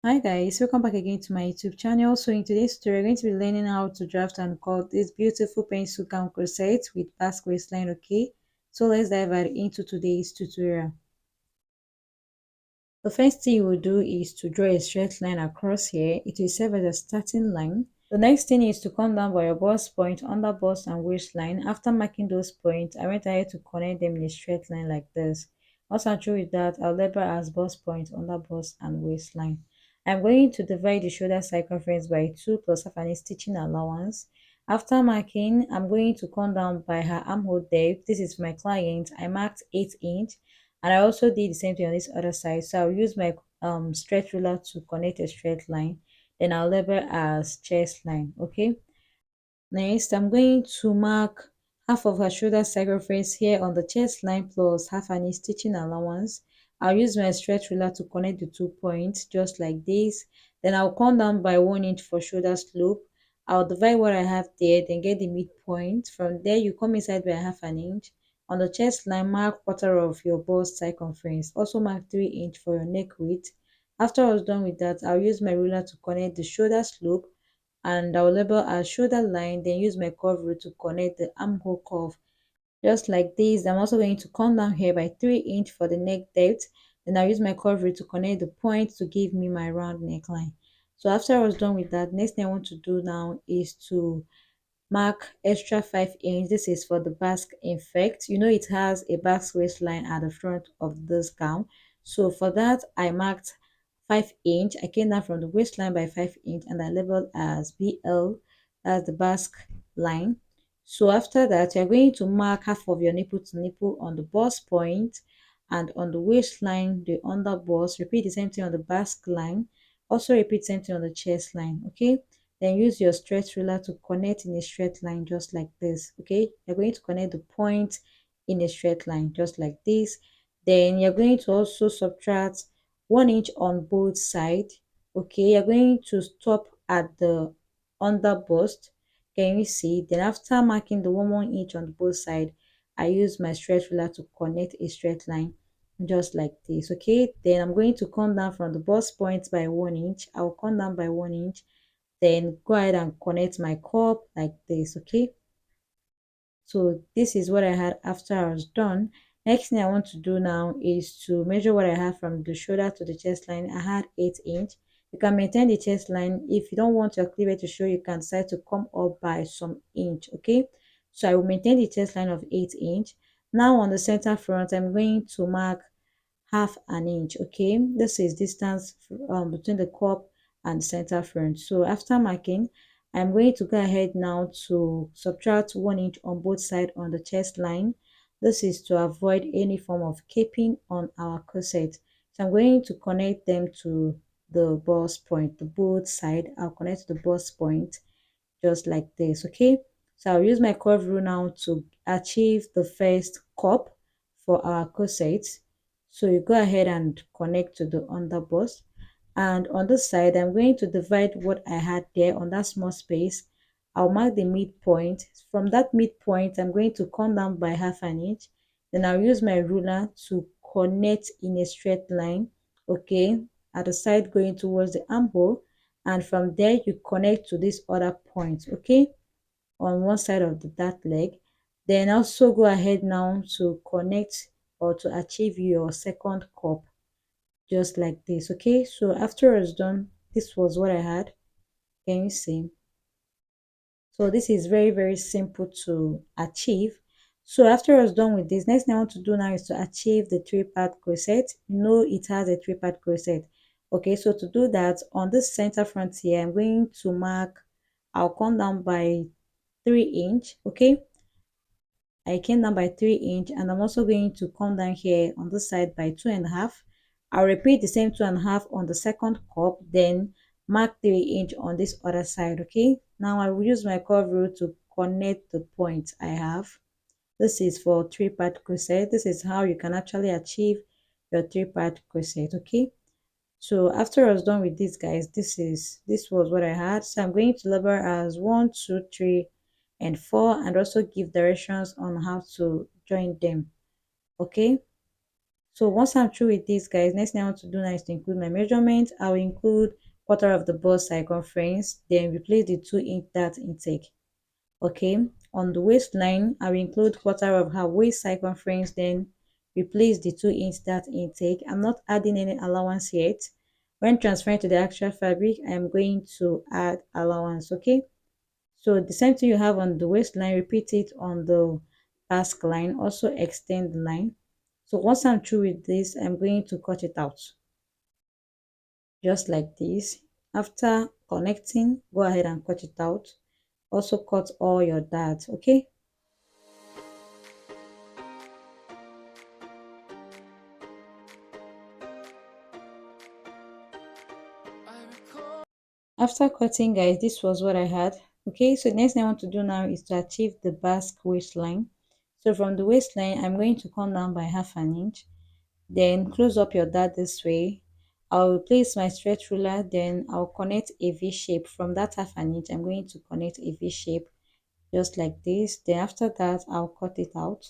Hi guys, welcome back again to my YouTube channel. So in today's tutorial, we're going to be learning how to draft and cut this beautiful pencil gown corset with Basque waistline, okay? So let's dive right into today's tutorial. The first thing you will do is to draw a straight line across here. It will serve as a starting line. The next thing is to come down by your bust point under bust and waistline. After marking those points, I went ahead to connect them in a straight line like this. Once I'm through with that, I'll label as bust point under bust and waistline. I'm going to divide the shoulder circumference by 2 plus half an inch stitching allowance. After marking, I'm going to come down by her armhole depth. This is for my client. I marked 8 inch, and I also did the same thing on this other side. So I'll use my stretch ruler to connect a straight line, then I'll label as chest line. Okay, next I'm going to mark half of her shoulder circumference here on the chest line plus half an inch stitching allowance. I'll use my stretch ruler to connect the 2 points just like this. Then I'll come down by 1 inch for shoulder slope. I'll divide what I have there, then get the midpoint. From there, you come inside by half an inch. On the chest line, mark quarter of your bust circumference. Also mark 3 inch for your neck width. After I was done with that, I'll use my ruler to connect the shoulder slope, and I'll label as shoulder line, then use my curve rule to connect the armhole curve just like this. I'm also going to come down here by 3 inch for the neck depth, then I'll use my curve rule to connect the point to give me my round neckline. So after I was done with that, next thing I want to do now is to mark extra 5 inch. This is for the Basque effect. You know, it has a Basque waistline at the front of this gown. So for that, I marked 5 inch. I came down from the waistline by 5 inch and I labeled as BL. That's the Basque line. So after that, you're going to mark half of your nipple to nipple on the bust point, and on the waistline, the under bust. Repeat the same thing on the Basque line. Also repeat the same thing on the chest line. Okay, then use your stretch ruler to connect in a straight line just like this. Okay, you're going to connect the point in a straight line just like this. Then you're going to also subtract 1 inch on both sides. Okay, you're going to stop at the under bust. Can you see? Then after marking the 1 inch on both sides, I use my stretch ruler to connect a straight line just like this. Okay, then I'm going to come down from the bust point by 1 inch. I'll come down by 1 inch, then go ahead and connect my cup like this. Okay, so this is what I had after I was done. Next thing I want to do now is to measure what I have from the shoulder to the chest line. I had 8 inch. You can maintain the chest line. If you don't want your cleavage to show, you can decide to come up by some inch. Okay, so I will maintain the chest line of 8 inch. Now on the center front, I'm going to mark half an inch. Okay, this is distance between the cup and center front. So after marking, I'm going to go ahead now to subtract 1 inch on both sides on the chest line. This is to avoid any form of caping on our corset. So I'm going to connect them to the bust point, the both side. I'll connect to the bust point just like this. Okay, so I'll use my curve rule now to achieve the first cup for our corset. So you go ahead and connect to the underbust, and on this side I'm going to divide what I had there on that small space. I'll mark the midpoint. From that midpoint, I'm going to come down by half an inch, then I'll use my ruler to connect in a straight line. Okay, at the side going towards the armhole, and from there you connect to this other point. Okay, on one side of that leg. Then also go ahead now to connect or to achieve your second cup just like this. Okay, so after I was done, this was what I had. Can you see? So this is very simple to achieve. So after I was done with this, next thing I want to do now is to achieve the three-part corset. You know, it has a three-part corset. Okay, so to do that, on this center front here, I'm going to mark, I'll come down by 3 inch. Okay, I came down by 3 inch, and I'm also going to come down here on this side by 2.5. I'll repeat the same 2.5 on the second cup, then mark 3 inch on this other side. Okay, now I will use my curve rule to connect the point I have. This is for three-part corset. This is how you can actually achieve your three-part corset. Okay, so after I was done with this, guys, this was what I had. So I'm going to label as 1, 2, 3 and 4, and also give directions on how to join them. Okay, So once I'm through with this, guys, next thing I want to do now is to include my measurement. I will include quarter of the bust circumference, then replace the 2-inch dart intake. Okay, on the waistline, I will include quarter of her waist circumference, then replace the 2-inch dart intake. I'm not adding any allowance yet. When transferring to the actual fabric, I am going to add allowance. Okay, so the same thing you have on the waistline, repeat it on the Basque line. Also extend the line. So once I'm through with this, I'm going to cut it out just like this. After connecting, go ahead and cut it out. Also cut all your darts. Okay, after cutting, guys, this was what I had. Okay, so the next thing I want to do now is to achieve the Basque waistline. So from the waistline, I'm going to come down by half an inch, then close up your dart this way. I'll place my stretch ruler, then I'll connect a V shape. From that half an inch, I'm going to connect a V shape just like this. Then after that, I'll cut it out.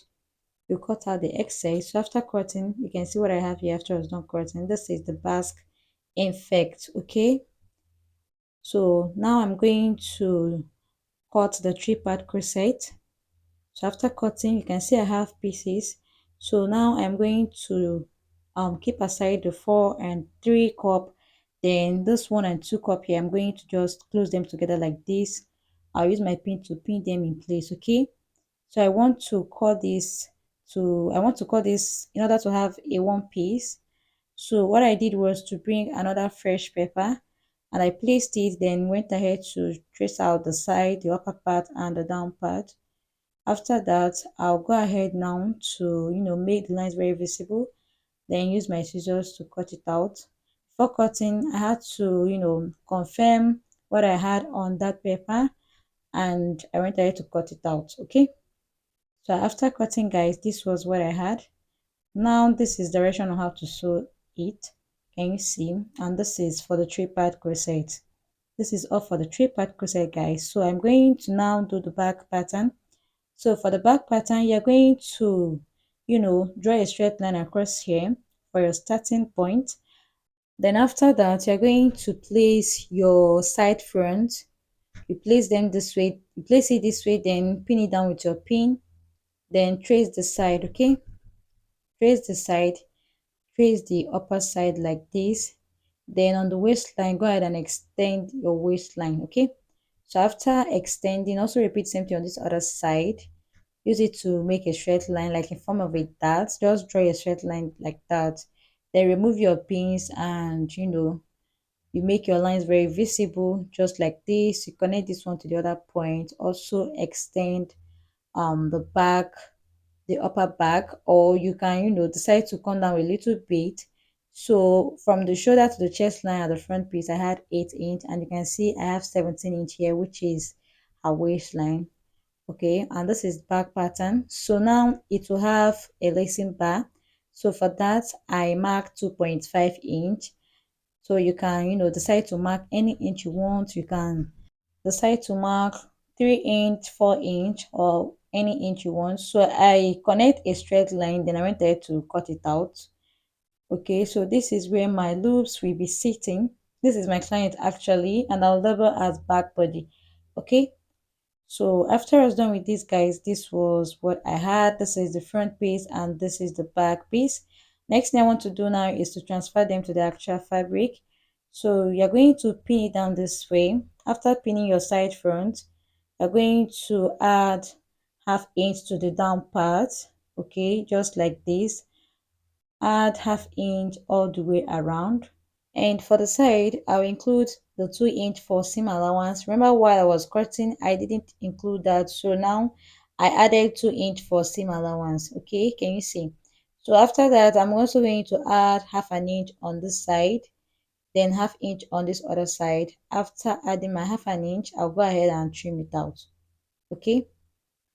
You cut out the excess. So after cutting, you can see what I have here after I was done cutting. This is the Basque effect. Okay, so now I'm going to cut the 3-part corset. So after cutting, you can see I have pieces. So now I'm going to keep aside the 4 and 3 cup. Then this 1 and 2 cup here, I'm going to just close them together like this. I'll use my pin to pin them in place. Okay, so I want to cut this in order to have a one piece. So what I did was to bring another fresh paper and I placed it, then went ahead to trace out the side, the upper part and the down part. After that, I'll go ahead now to, make the lines very visible, then use my scissors to cut it out. Before cutting, I had to, confirm what I had on that paper and I went ahead to cut it out. Okay, so after cutting, guys, this was what I had. Now this is direction on how to sew it. Can you see? And this is for the 3-part corset. This is all for the 3-part corset, guys. So I'm going to now do the back pattern. So for the back pattern, you're going to, draw a straight line across here for your starting point. Then after that, you're going to place your side front. You place them this way. You place it this way, then pin it down with your pin. Then trace the side, okay? Trace the side, trace the upper side like this. Then on the waistline, go ahead and extend your waistline. Okay, so after extending, also repeat the same thing on this other side. Use it to make a straight line like in form of a dart. Just draw a straight line like that. Then remove your pins and you make your lines very visible just like this. You connect this one to the other point. Also extend the back, the upper back, or you can decide to come down a little bit. So from the shoulder to the chest line at the front piece, I had 8 inch, and you can see I have 17 inch here, which is a waistline. Okay, and this is back pattern. So now it will have a lacing bar. So for that, I mark 2.5 inch. So you can decide to mark any inch you want. You can decide to mark 3 inch, 4 inch, or any inch you want. So I connect a straight line, then I went there to cut it out. Okay, so this is where my loops will be sitting. This is my client actually, and I'll label as back body. Okay, so after I was done with this, guys, this was what I had. This is the front piece and this is the back piece. Next thing I want to do now is to transfer them to the actual fabric. So you're going to pin it down this way. After pinning your side front, you're going to add half inch to the down part. Okay, just like this. Add half inch all the way around. And for the side, I'll include the 2 inch for seam allowance. Remember, while I was cutting, I didn't include that. So now I added 2 inch for seam allowance. Okay, can you see? So after that, I'm also going to add half an inch on this side, then half inch on this other side. After adding my half an inch, I'll go ahead and trim it out. Okay,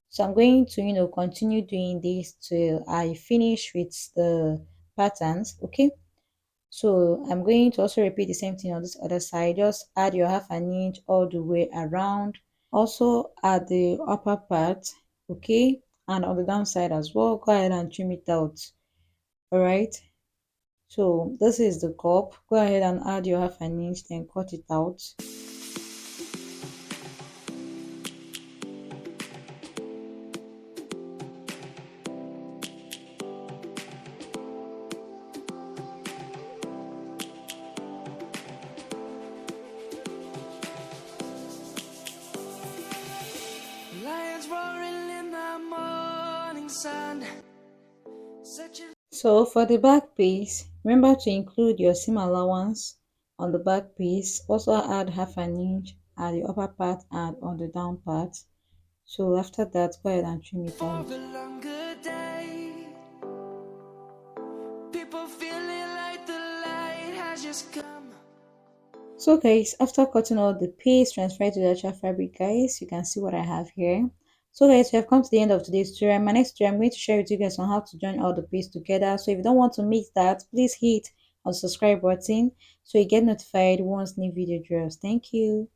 so I'm going to continue doing this till I finish with the patterns. Okay, so I'm going to also repeat the same thing on this other side. Just add your half an inch all the way around. Also at the upper part, okay, and on the downside as well. Go ahead and trim it out. All right. So this is the cup. Go ahead and add your half an inch, then cut it out. Lions roaring in the morning sun. So for the back piece, remember to include your seam allowance on the back piece. Also add half an inch at the upper part and on the down part. So after that, go ahead and trim it For out. a longer day, people feeling like the light has just come. So guys, after cutting all the piece, transfer it to the actual fabric guys, you can see what I have here. So guys, we have come to the end of today's tutorial. In my next tutorial, I'm going to share with you guys on how to join all the pieces together. So if you don't want to miss that, please hit on the subscribe button so you get notified once new video drops. Thank you.